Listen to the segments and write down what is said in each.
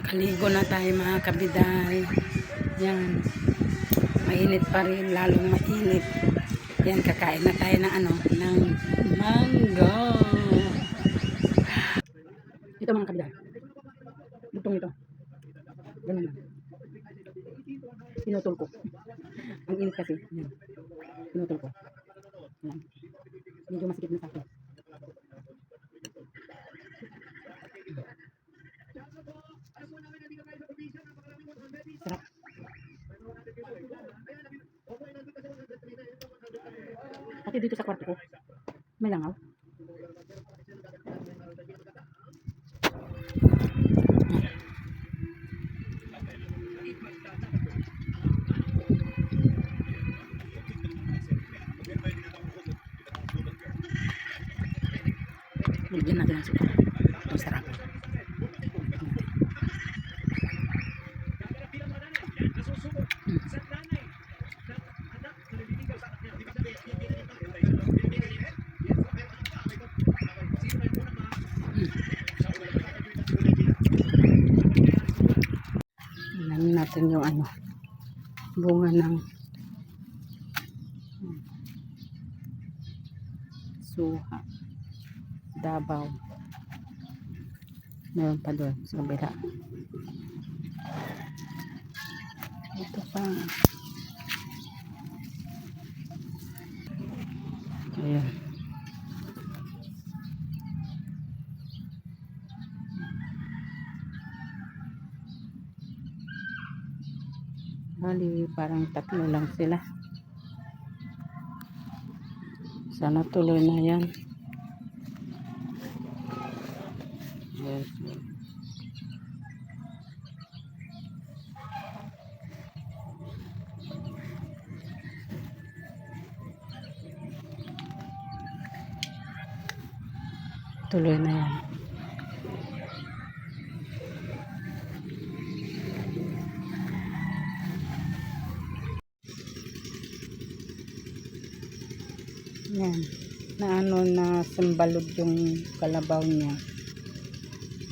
Paligo na tayo mga kabiday. Yan. Mainit pa rin. Lalong mainit. Yan, kakain na tayo ng ng mango. Ito mga kabiday. Lutong ito. Ganun na. Pinutol ko. Ang init kasi. Yan. Pinutol ko. Yan. Medyo masikip na sa akin. Sarap. Pati dito sa kwarto ko, may langaw. Bigyan natin ang suka. Ang sarap. Tingnan natin yung bunga ng suha. Davao. Meron pa doon sa kabila. Ito pa. Ayan. Bali, parang tatlo lang sila. Sana tuloy na yan. Yes. Tuloy na yan. Yan. Na simbalog yung kalabaw niya.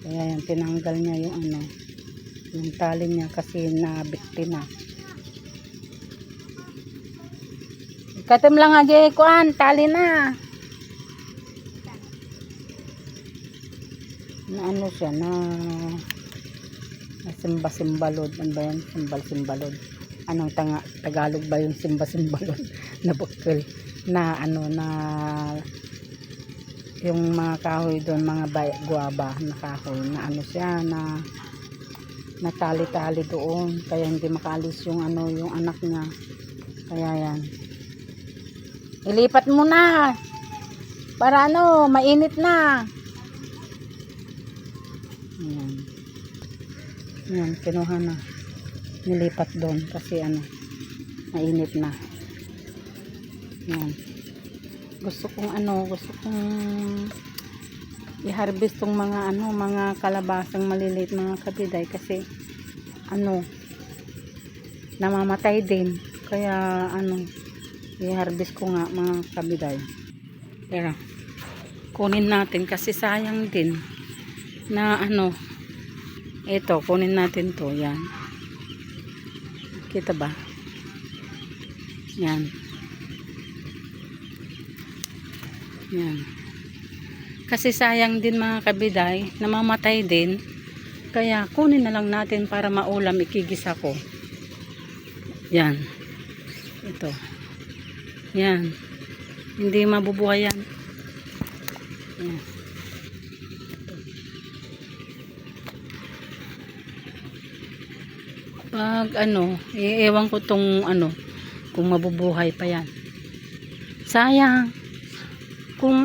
Kaya yan, tinanggal niya yung tali niya kasi nabikti na. Katim lang aja kuan, tali na. Na siya, na simba-simbalod. Ano ba yan? Simbal-simbalod. Anong Tagalog ba yung simba-simbalod? Na bukil. Na yung mga kahoy doon, mga guaba na kahoy, na siya, na natali-tali doon, kaya hindi makaalis yung yung anak niya. Kaya yan, ilipat mo na para mainit na. Yan, kinuha na, nilipat doon kasi mainit na. Yan. Gusto kong i-harvest tong mga kalabasang maliliit mga kabiday kasi namamatay din. Kaya i-harvest ko nga mga kabiday. Pero kunin natin kasi sayang din na ito, kunin natin to. Yan. Kita ba? Yan. Yan. Kasi sayang din mga kabiday, namamatay din. Kaya kunin na lang natin para maulam, ikigisa ko. Yan. Ito. Yan. Hindi mabubuhay yan. Yan. Pag ewan ko tong kung mabubuhay pa yan. Sayang. Kung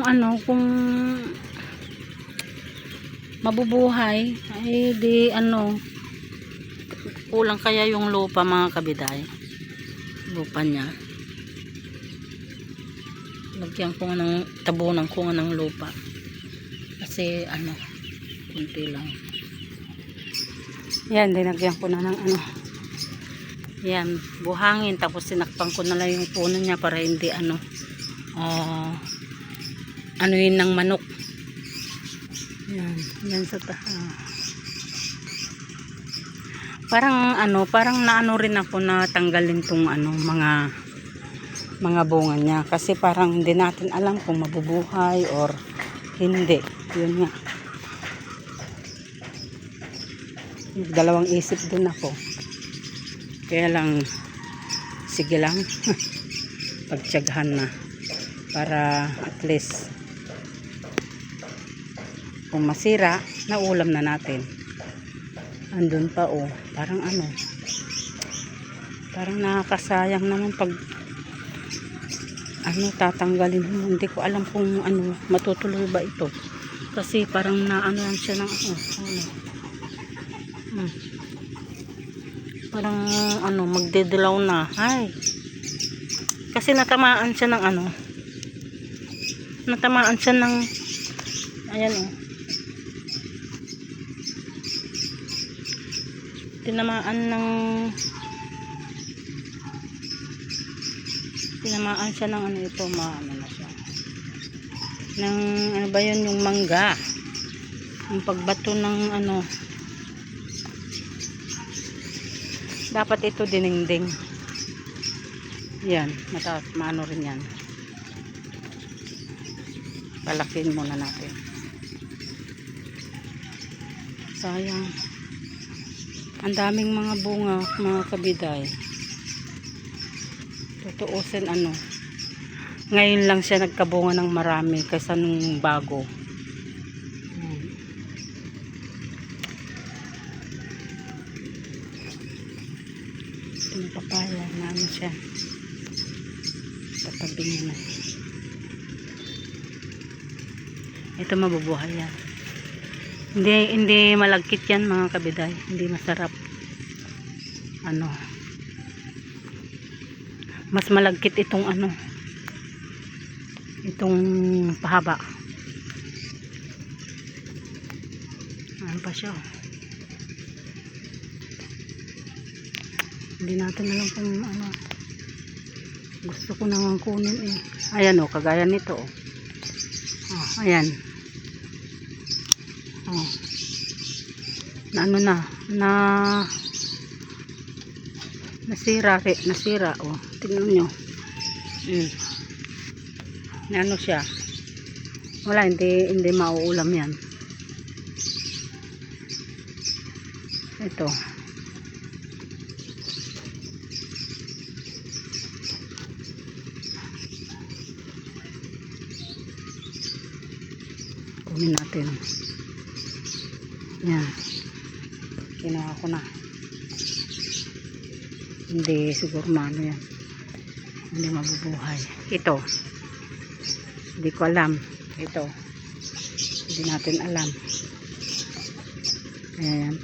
mabubuhay ay di kulang kaya yung lupa mga kabiday, lupa niya. Lagyan ko ng tabunan ko ng lupa kasi kunti lang. Yan, dinagyan ko na ng yan, buhangin, tapos sinakpan ko na lang yung puno niya para hindi yun ng manok. Yan, yan sa taas. parang naano rin ako na tanggalin tong mga bunga niya kasi parang hindi natin alam kung mabubuhay or hindi. Yun nga. Dalawang isip din ako. Kaya lang sige lang. Pagtiyagahan na para at least kung masira, naulam na natin. Andun pa parang parang nakakasayang naman pag tatanggalin mo. Hindi ko alam kung matutuloy ba ito kasi parang naano lang siya ng parang magdidilaw na. Ay, kasi natamaan siya ng ayan tinamaan siya ng ito, na siya ng ba yun, yung mangga, yung pagbato ng dapat ito dinengdeng yan, mataas, maano rin yan, palakin muna natin. Sayang, ang daming mga bunga mga kabiday. Tutuusin ngayon lang siya nagkabunga ng marami kaysa nung bago. Itong papaya na siya, tatabing na ito, mabubuhay yan. Hindi malagkit yan mga kabiday, hindi masarap. Mas malagkit itong itong pahaba. Pa siya. Hindi natin alam kung gusto ko nang kunin ayan kagaya nito ayan nasira tingnan nyo. Siya, wala, hindi mauulam yan. Ito kunin natin yan, kinuha ko na. Hindi siguro yan, hindi mabubuhay. Ito hindi ko alam, ito hindi natin alam. Ayan,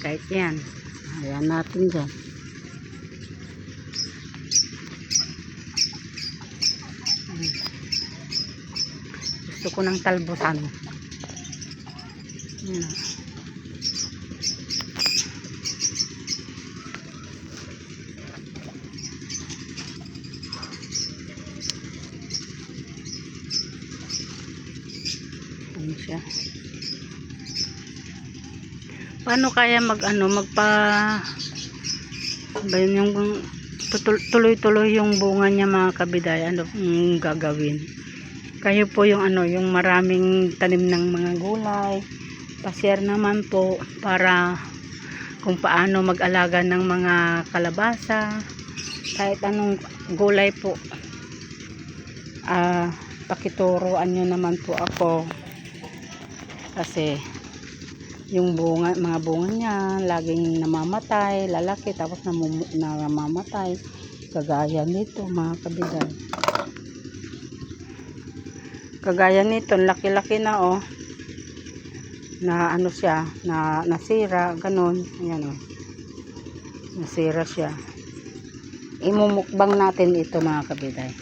kahit yan, ayan natin dyan. Gusto ko ng talbusan. Siya. Paano kaya yung tuloy-tuloy yung bunga niya mga kabiday? Gagawin? Kayo po yung yung maraming tanim ng mga gulay, pa-share naman po para kung paano mag-alaga ng mga kalabasa, kahit anong gulay po. Pakituruan nyo naman po ako kasi yung mga bunga niya laging namamatay, lalaki tapos namamatay, kagaya nito mga kabiday. Kagaya nito, laki-laki na na siya, na nasira, ganun. Ayan nasira siya. Imumukbang natin ito mga kabiday.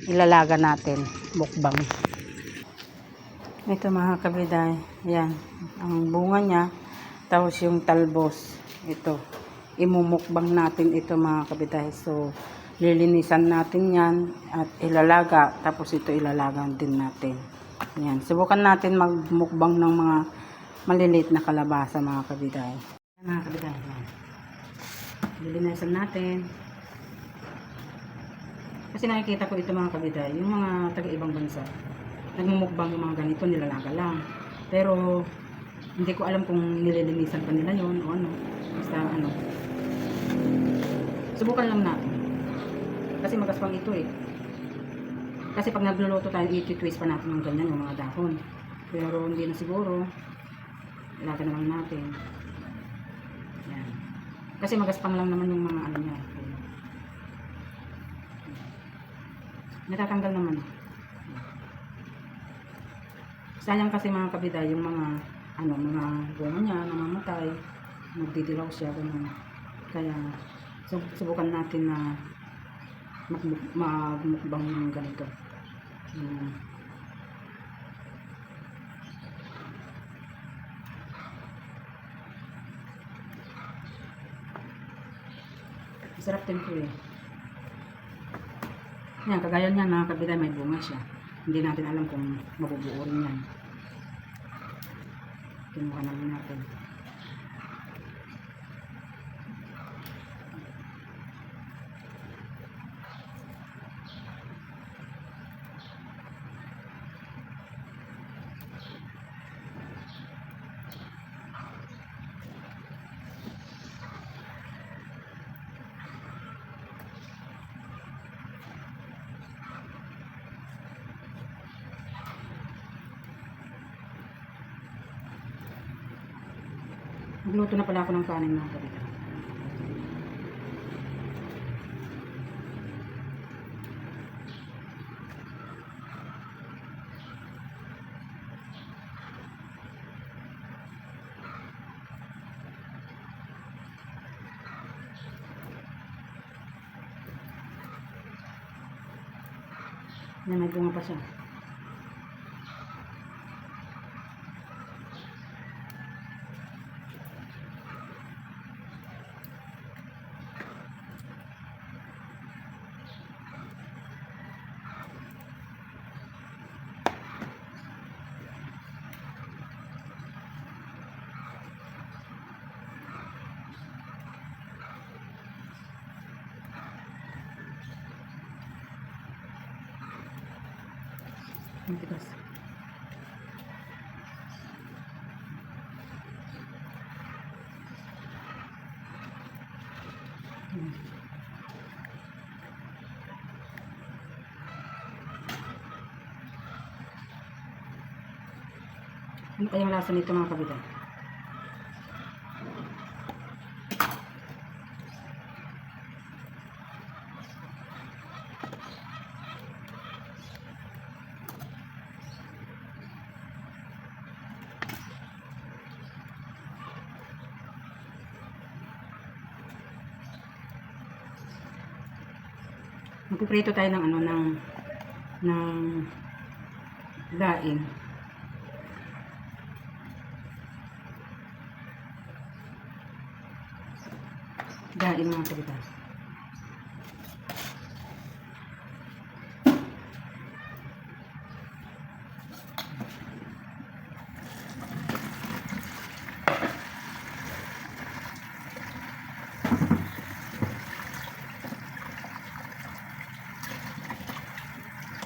Ilalaga natin, mukbang. Ito mga kabiday, ayan, ang bunga niya, tapos yung talbos, ito, imumukbang natin ito mga kabiday. So, lilinisan natin yan at ilalaga, tapos ito ilalaga din natin. Ayan, subukan natin magmukbang ng mga maliliit na kalabasa mga kabiday. Mga kabiday, yan. Lilinisan natin. Kasi nakikita ko ito mga kabiday, yung mga taga-ibang bansa, nagmumukbang yung mga ganito, nilalaga lang. Pero, hindi ko alam kung nililinisan pa nila yon o ano. Basta ano. Subukan lang natin. Kasi magaspang ito eh. Kasi pag nagluluto tayo, i-twist pa natin yung ganyan, yung mga dahon. Pero hindi na siguro. Ilaga na lang natin. Yan. Kasi magaspang lang naman yung mga ano niya. Natatanggal naman. Sayang kasi mga kabiday, yung mga ano, mga bunga niya, namamatay, magdidilaw siya, ganun. Kaya, subukan natin na magmukbang yung ganito. Masarap din po eh. Yan, kagaya niyan mga kabiday, may bunga siya. Hindi natin alam kung mabubuo rin yan. Kinuha namin natin. Nagluto na pala ako ng kanin mga kabiday. Yan, may bunga pa siya. Ang tigas. Ano kayang lasa nito mga kabiday? Magpiprito tayo ng ano, ng daing. Daing mga kabiday.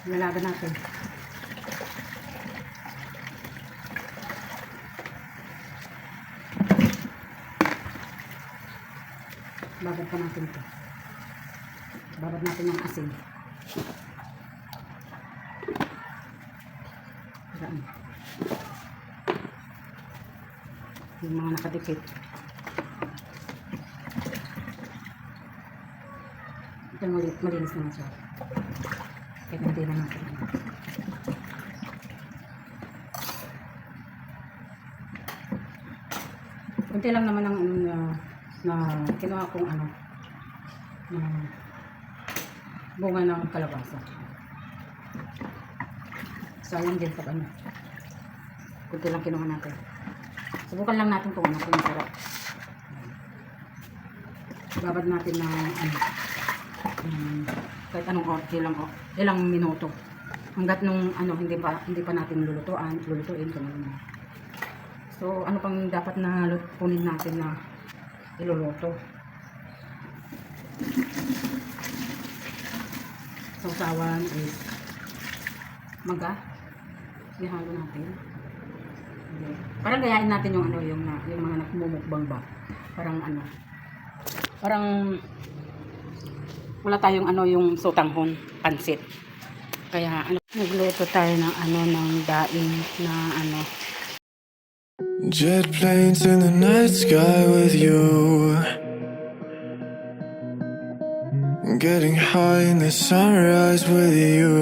Nalaga natin. Babad pa natin ito. Babad natin ng asin. Saan? Yung mga nakadikit. Ito malinis naman siya. Kaya hindi na natin. Kunti lang naman ang na kinuha kong bunga ng kalabasa. Sayang din pag kunti lang kinuha natin. Subukan lang natin kung masarap. Babad natin ng kahit anong ilang minuto. Hanggat nung hindi pa natin lulutuin ganun. So ano pang dapat na kunin natin na iluluto. Sausawan is maga. Ihalo natin. Okay. Parang gayahin natin yung ano, yung mga nagmumukbang ba. Parang ano. Parang wala tayong ano yung sotanghon, pansit. Kaya ano, nagluto tayo ng ano ng daing na ano. Jet planes in the night sky with you, getting high in the sunrise with you,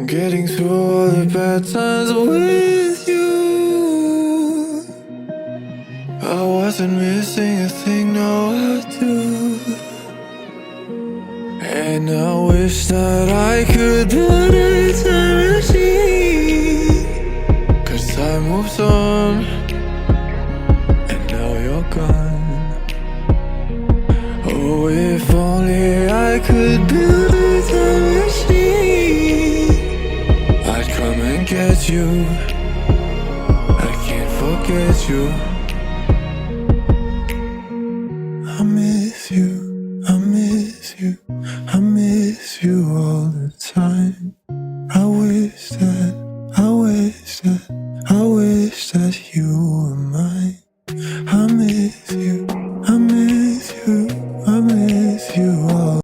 getting through all the bad times with you. I wasn't missing a thing, no I do. And I wish that I could build a time machine, 'cause time moves on, and now you're gone. Oh, if only I could build a time machine, I'd come and get you. I can't forget you.